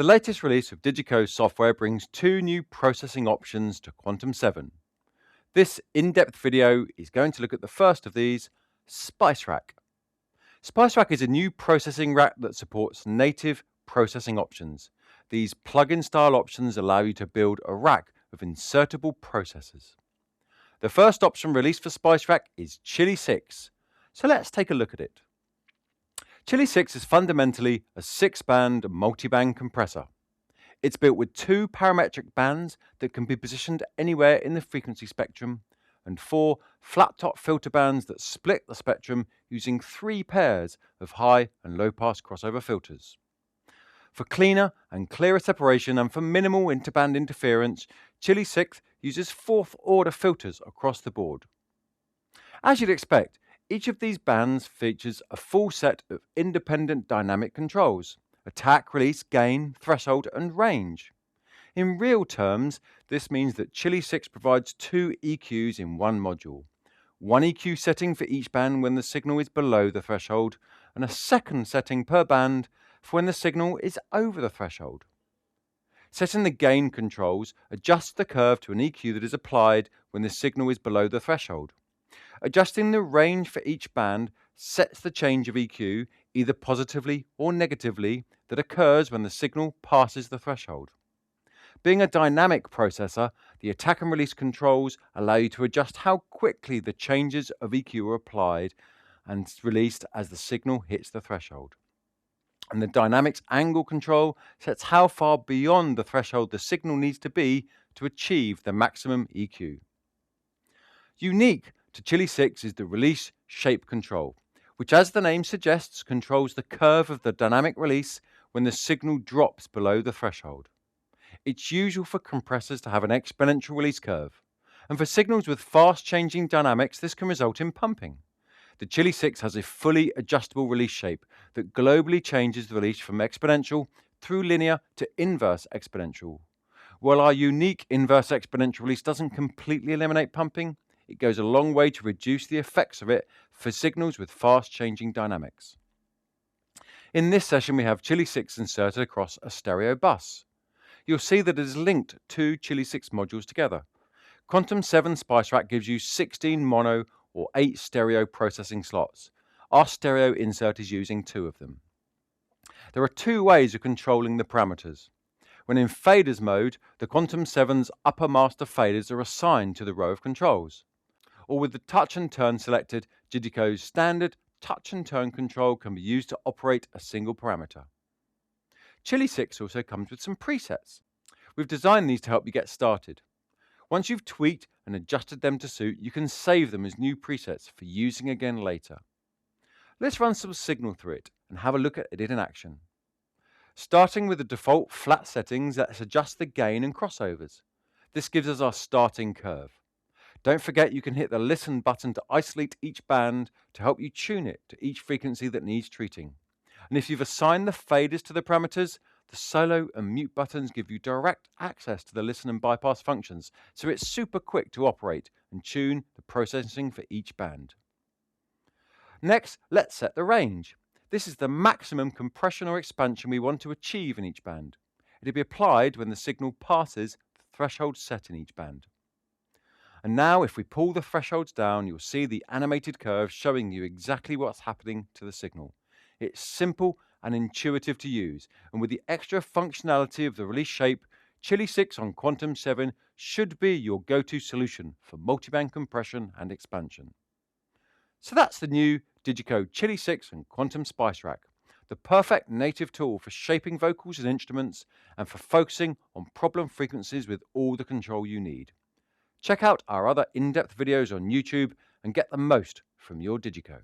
The latest release of DiGiCo software brings two new processing options to Quantum 7. This in-depth video is going to look at the first of these, SpiceRack. SpiceRack is a new processing rack that supports native processing options. These plug-in style options allow you to build a rack of insertable processors. The first option released for SpiceRack is Chili 6, so let's take a look at it. Chili 6 is fundamentally a 6-band multi-band compressor. It's built with 2 parametric bands that can be positioned anywhere in the frequency spectrum and 4 flat-top filter bands that split the spectrum using 3 pairs of high and low-pass crossover filters. For cleaner and clearer separation and for minimal interband interference, Chili 6 uses 4th-order filters across the board. As you'd expect, each of these bands features a full set of independent dynamic controls: attack, release, gain, threshold, and range. In real terms, this means that Chili 6 provides 2 EQs in one module. One EQ setting for each band when the signal is below the threshold, and a second setting per band for when the signal is over the threshold. Setting the gain controls adjusts the curve to an EQ that is applied when the signal is below the threshold. Adjusting the range for each band sets the change of EQ, either positively or negatively, that occurs when the signal passes the threshold. Being a dynamic processor, the attack and release controls allow you to adjust how quickly the changes of EQ are applied and released as the signal hits the threshold. And the dynamics angle control sets how far beyond the threshold the signal needs to be to achieve the maximum EQ. Unique to Chili 6 is the release shape control, which, as the name suggests, controls the curve of the dynamic release when the signal drops below the threshold. It's usual for compressors to have an exponential release curve, and for signals with fast-changing dynamics, this can result in pumping. The Chili 6 has a fully adjustable release shape that globally changes the release from exponential through linear to inverse exponential. While our unique inverse exponential release doesn't completely eliminate pumping, it goes a long way to reduce the effects of it for signals with fast-changing dynamics. In this session, we have Chili 6 inserted across a stereo bus. You'll see that it has linked 2 Chili 6 modules together. Quantum 7 SpiceRack gives you 16 mono or 8 stereo processing slots. Our stereo insert is using 2 of them. There are 2 ways of controlling the parameters. When in faders mode, the Quantum 7's upper master faders are assigned to the row of controls. Or with the touch and turn selected, DiGiCo's standard touch and turn control can be used to operate a single parameter. Chili 6 also comes with some presets. We've designed these to help you get started. Once you've tweaked and adjusted them to suit, you can save them as new presets for using again later. Let's run some signal through it and have a look at it in action. Starting with the default flat settings, let's adjust the gain and crossovers. This gives us our starting curve. Don't forget you can hit the listen button to isolate each band to help you tune it to each frequency that needs treating. And if you've assigned the faders to the parameters, the solo and mute buttons give you direct access to the listen and bypass functions, so it's super quick to operate and tune the processing for each band. Next, let's set the range. This is the maximum compression or expansion we want to achieve in each band. It'll be applied when the signal passes the threshold set in each band. And now, if we pull the thresholds down, you'll see the animated curve showing you exactly what's happening to the signal. It's simple and intuitive to use, and with the extra functionality of the release shape, Chili 6 on Quantum 7 should be your go-to solution for multiband compression and expansion. So that's the new DiGiCo Chili 6 and Quantum SpiceRack, the perfect native tool for shaping vocals and instruments and for focusing on problem frequencies with all the control you need. Check out our other in-depth videos on YouTube and get the most from your DiGiCo.